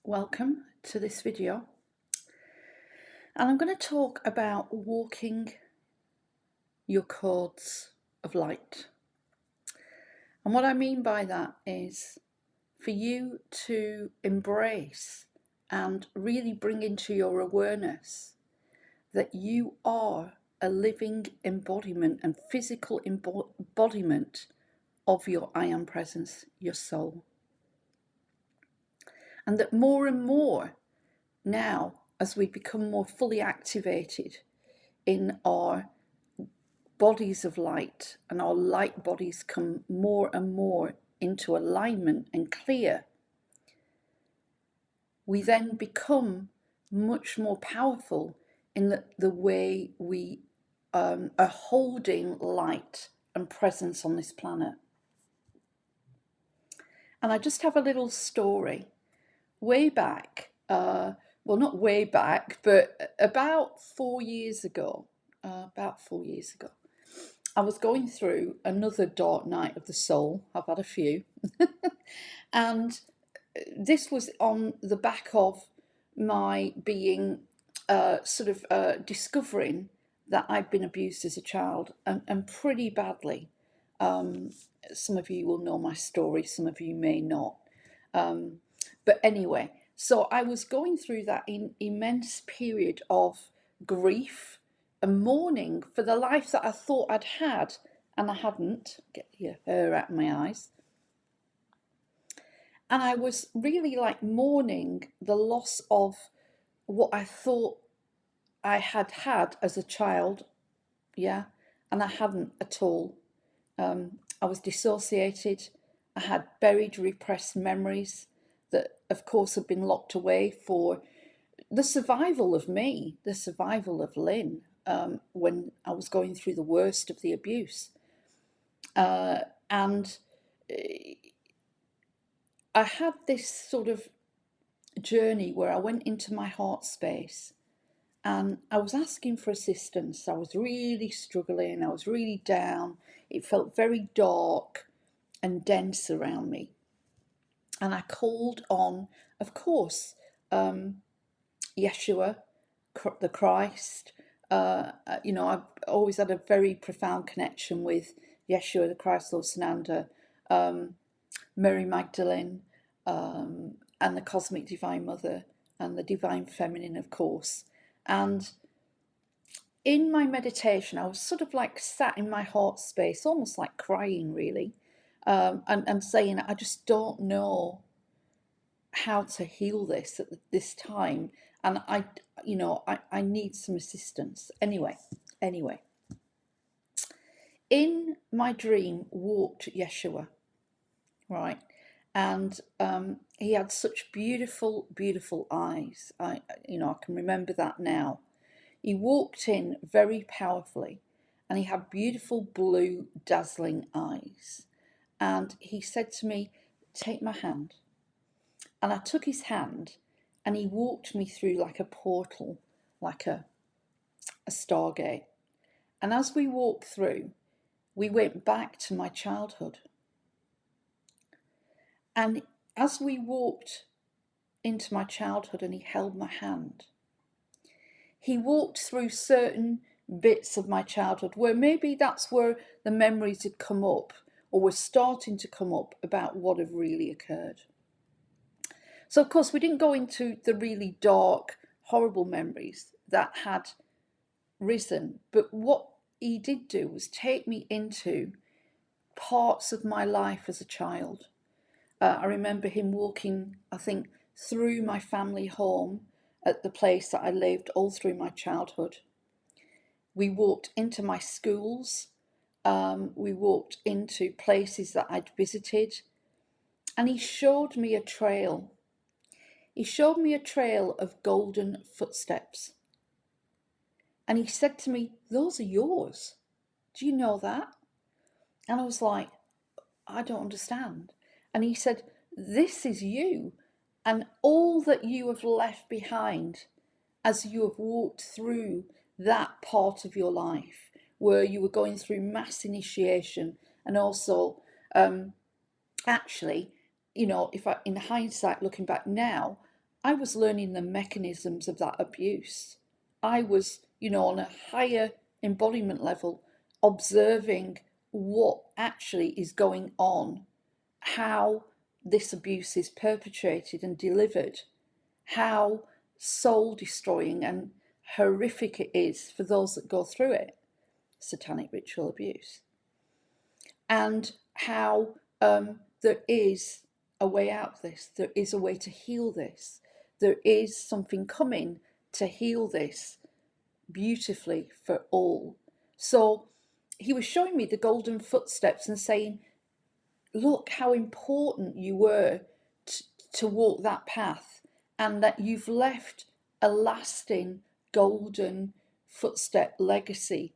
Welcome to this video, and I'm going to talk about walking your codes of light. And what I mean by that is for you to embrace and really bring into your awareness that you are a living embodiment and physical embodiment of your I am presence, your soul. And that more and more now, as we become more fully activated in our bodies of light and our light bodies come more and more into alignment and clear, we then become much more powerful in the way we are holding light and presence on this planet. And I just have a little story. Way back, well, not way back, but about 4 years ago, I was going through another dark night of the soul. I've had a few. And this was on the back of my being discovering that I'd been abused as a child and pretty badly. Some of you will know my story, some of you may not. But anyway, so I was going through that immense period of grief and mourning for the life that I thought I'd had and I hadn't. Get your hair out of my eyes. And I was really like mourning the loss of what I thought I had had as a child, yeah, and I hadn't at all. I was dissociated. I had buried, repressed memories that, of course, had been locked away for the survival of me, the survival of Lynn, when I was going through the worst of the abuse. And I had this sort of journey where I went into my heart space and I was asking for assistance. I was really struggling. I was really down. It felt very dark and dense around me. And I called on, of course, Yeshua, the Christ. I've always had a very profound connection with Yeshua, the Christ, Lord Sananda, Mary Magdalene, and the Cosmic Divine Mother, and the Divine Feminine, of course. And in my meditation, I was sort of like sat in my heart space, almost like crying, really, and saying, I just don't know how to heal this at this time, and I need some assistance. Anyway, in my dream walked Yeshua, right? And he had such beautiful, beautiful eyes. I can remember that now. He walked in very powerfully, and he had beautiful blue, dazzling eyes. And he said to me, "Take my hand." And I took his hand, and he walked me through like a portal, like a stargate. And as we walked through, we went back to my childhood. And as we walked into my childhood and he held my hand, he walked through certain bits of my childhood where maybe that's where the memories had come up or were starting to come up about what had really occurred. So, of course, we didn't go into the really dark, horrible memories that had risen, but what he did do was take me into parts of my life as a child. I remember him walking, I think, through my family home at the place that I lived all through my childhood. We walked into my schools. We walked into places that I'd visited. And he showed me a trail. He showed me a trail of golden footsteps. And he said to me, "Those are yours. Do you know that?" And I was like, "I don't understand." And he said, "This is you. And all that you have left behind as you have walked through that part of your life where you were going through mass initiation and also actually, if in hindsight looking back now, I was learning the mechanisms of that abuse. I was, on a higher embodiment level, observing what actually is going on, how this abuse is perpetrated and delivered, how soul destroying and horrific it is for those that go through it, satanic ritual abuse, and how there is a way out of this, there is a way to heal this, there is something coming to heal this beautifully for all. So he was showing me the golden footsteps and saying, look how important you were to walk that path, and that you've left a lasting golden footstep legacy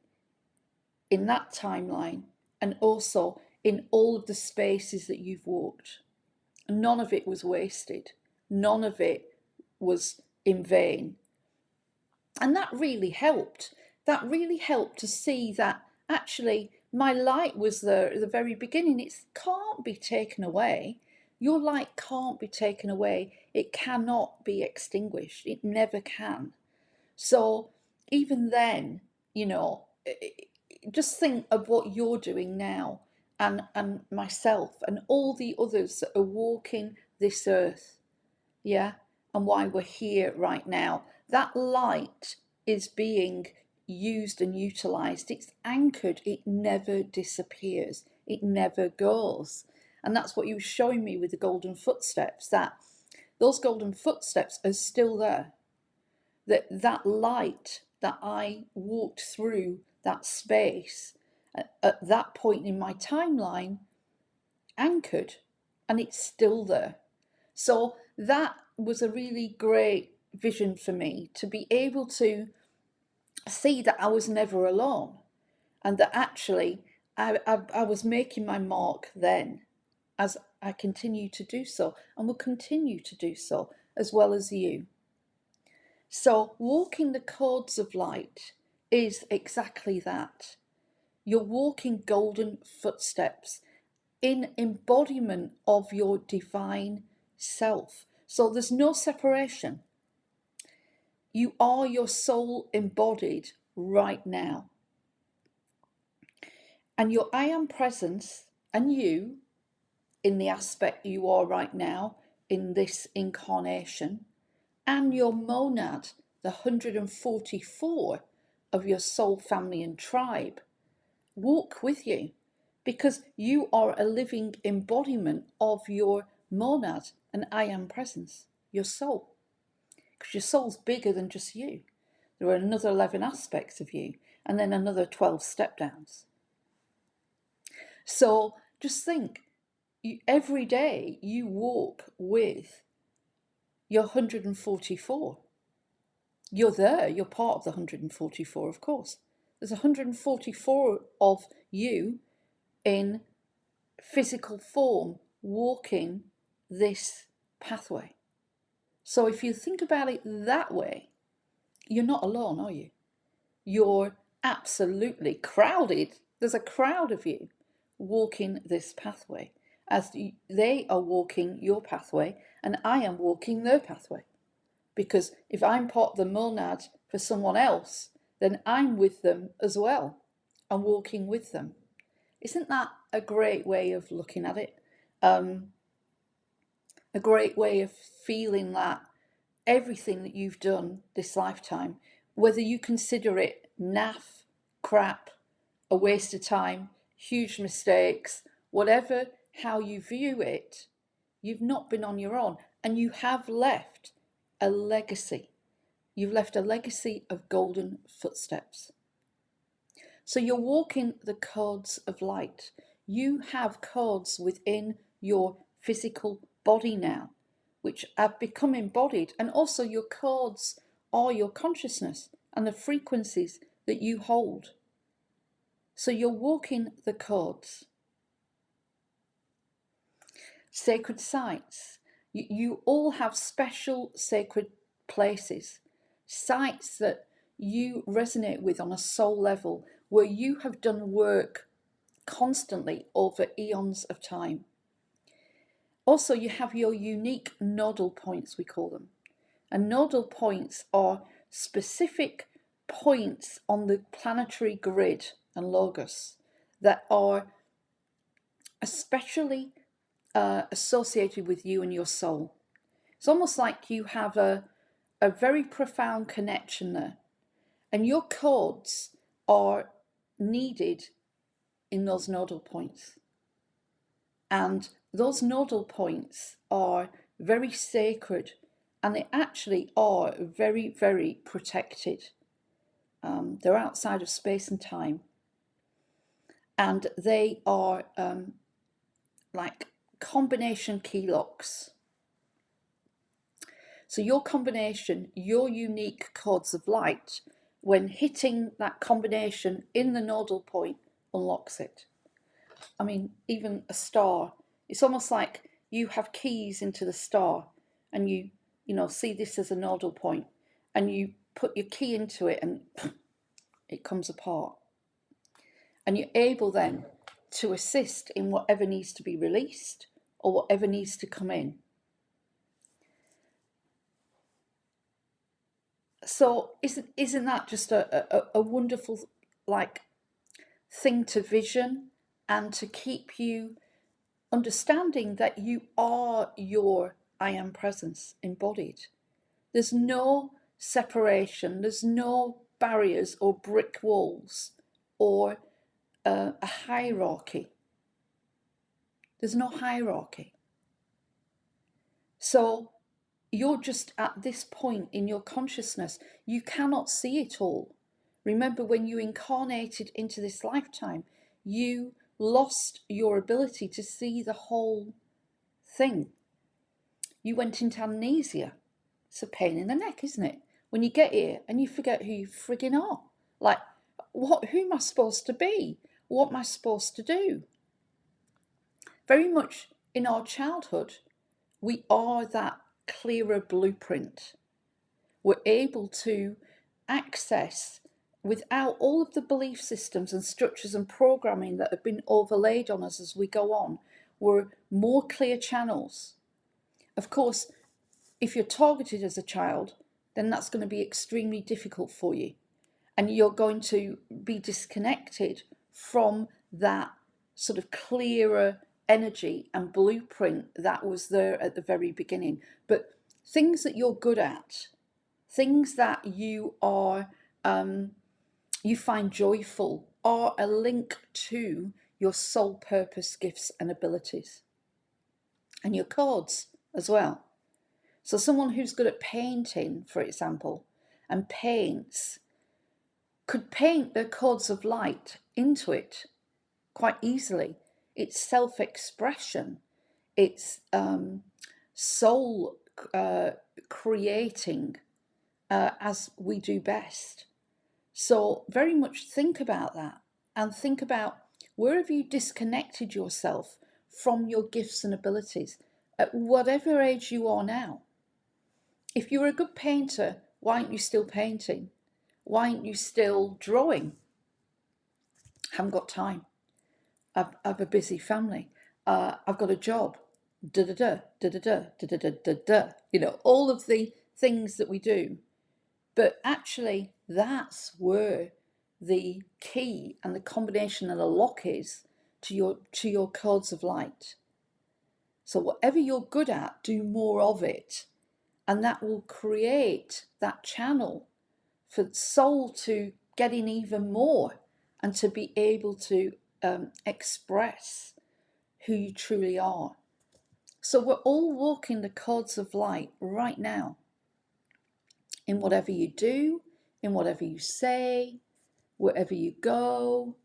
in that timeline, and also in all of the spaces that you've walked. None of it was wasted. None of it was in vain. And that really helped. That really helped to see that actually my light was there at the very beginning. It can't be taken away. Your light can't be taken away. It cannot be extinguished. It never can. So even then, just think of what you're doing now, and myself and all the others that are walking this earth, yeah, and why we're here right now. That light is being used and utilized. It's anchored. It never disappears. It never goes. And that's what you were showing me with the golden footsteps, that those golden footsteps are still there. That light that I walked through that space at that point in my timeline anchored, and it's still there. So that was a really great vision for me, to be able to see that I was never alone, and that actually I was making my mark then, as I continue to do so and will continue to do so, as well as you. So walking the codes of light is exactly that. You're walking golden footsteps in embodiment of your divine self. So there's no separation. You are your soul embodied right now. And your I am presence and you, in the aspect you are right now, in this incarnation, and your monad, the 144 of your soul family and tribe, walk with you, because you are a living embodiment of your monad and I am presence, your soul. Because your soul's bigger than just you. There are another 11 aspects of you, and then another 12 step downs. So just think, every day you walk with your 144. You're there, you're part of the 144, of course. There's 144 of you in physical form walking this pathway. So if you think about it that way, you're not alone, are you? You're absolutely crowded. There's a crowd of you walking this pathway, as they are walking your pathway, and I am walking their pathway. Because if I'm part of the monad for someone else, then I'm with them as well. I'm walking with them. Isn't that a great way of looking at it? A great way of feeling that everything that you've done this lifetime, whether you consider it naff, crap, a waste of time, huge mistakes, whatever, how you view it, you've not been on your own, and you have left a legacy. You've left a legacy of golden footsteps. So you're walking the codes of light. You have codes within your physical body now, which have become embodied, and also your codes are your consciousness and the frequencies that you hold. So you're walking the codes. Sacred sites. You all have special sacred places, sites that you resonate with on a soul level, where you have done work constantly over eons of time. Also, you have your unique nodal points, we call them. And nodal points are specific points on the planetary grid and logos that are especially associated with you and your soul. It's almost like you have a very profound connection there. And your codes are needed in those nodal points. And those nodal points are very sacred, and they actually are very, very protected. They're outside of space and time, and they are like combination key locks. So your combination, your unique codes of light, when hitting that combination in the nodal point, unlocks it. I mean, even a star, it's almost like you have keys into the star, and you see this as a nodal point, and you put your key into it and it comes apart. And you're able then to assist in whatever needs to be released or whatever needs to come in. So isn't that just a wonderful thing to vision, and to keep you understanding that you are your I am presence embodied. There's no separation, there's no barriers or brick walls or a hierarchy. There's no hierarchy. So you're just at this point in your consciousness, you cannot see it all. Remember, when you incarnated into this lifetime, you lost your ability to see the whole thing. You went into amnesia. It's a pain in the neck, isn't it? When you get here and you forget who you frigging are. Like, who am I supposed to be? What am I supposed to do? Very much in our childhood, we are that clearer blueprint. We're able to access, without all of the belief systems and structures and programming that have been overlaid on us as we go on, we're more clear channels. Of course, if you're targeted as a child, then that's going to be extremely difficult for you. And you're going to be disconnected from that sort of clearer energy and blueprint that was there at the very beginning. But things that you're good at, things that you are, you find joyful, are a link to your soul purpose, gifts and abilities. And your codes as well. So someone who's good at painting, for example, and paints, could paint their codes of light into it quite easily. It's self-expression. It's soul creating as we do best. So very much think about that, and think about where have you disconnected yourself from your gifts and abilities at whatever age you are now. If you're a good painter, why aren't you still painting? Why aren't you still drawing? Haven't got time. I've a busy family. I've got a job. Da da da da da da da da da da. All of the things that we do. But actually, that's where the key and the combination and the lock is to your codes of light. So whatever you're good at, do more of it. And that will create that channel for soul to get in even more, and to be able to express who you truly are. So we're all walking the codes of light right now, in whatever you do, in whatever you say, wherever you go.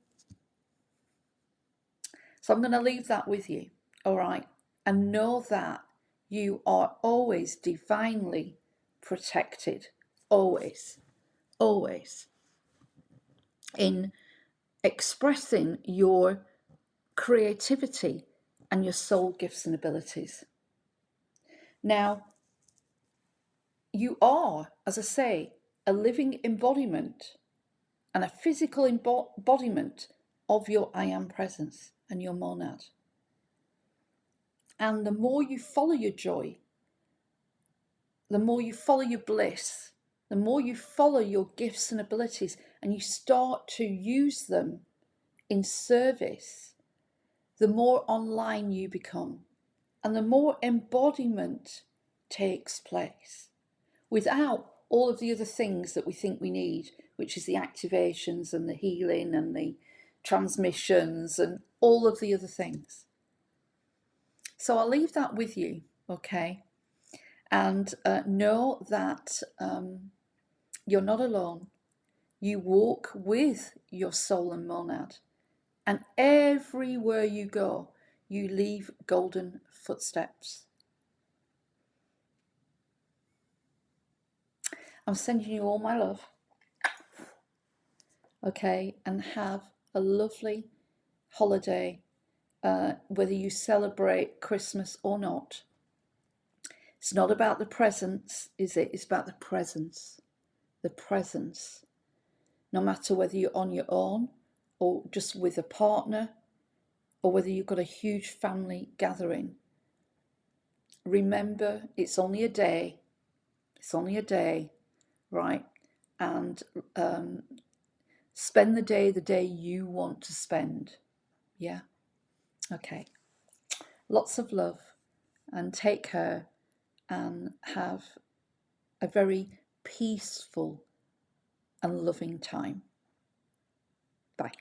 So I'm going to leave that with you, all right? And know that you are always divinely protected, always, always, in expressing your creativity and your soul gifts and abilities. Now, you are, as I say, a living embodiment and a physical embodiment of your I am presence and your monad. And the more you follow your joy, the more you follow your bliss, the more you follow your gifts and abilities and you start to use them in service, the more online you become and the more embodiment takes place without all of the other things that we think we need, which is the activations and the healing and the transmissions and all of the other things. So I'll leave that with you, okay? And know that you're not alone. You walk with your soul and monad, and everywhere you go, you leave golden footsteps. I'm sending you all my love, okay? And have a lovely holiday, whether you celebrate Christmas or not. It's not about the presents, is it? It's about the presence. The presence. No matter whether you're on your own or just with a partner or whether you've got a huge family gathering. Remember, it's only a day. It's only a day, right? And spend the day you want to spend. Yeah? Okay. Lots of love and take care and have a very peaceful and loving time. Bye.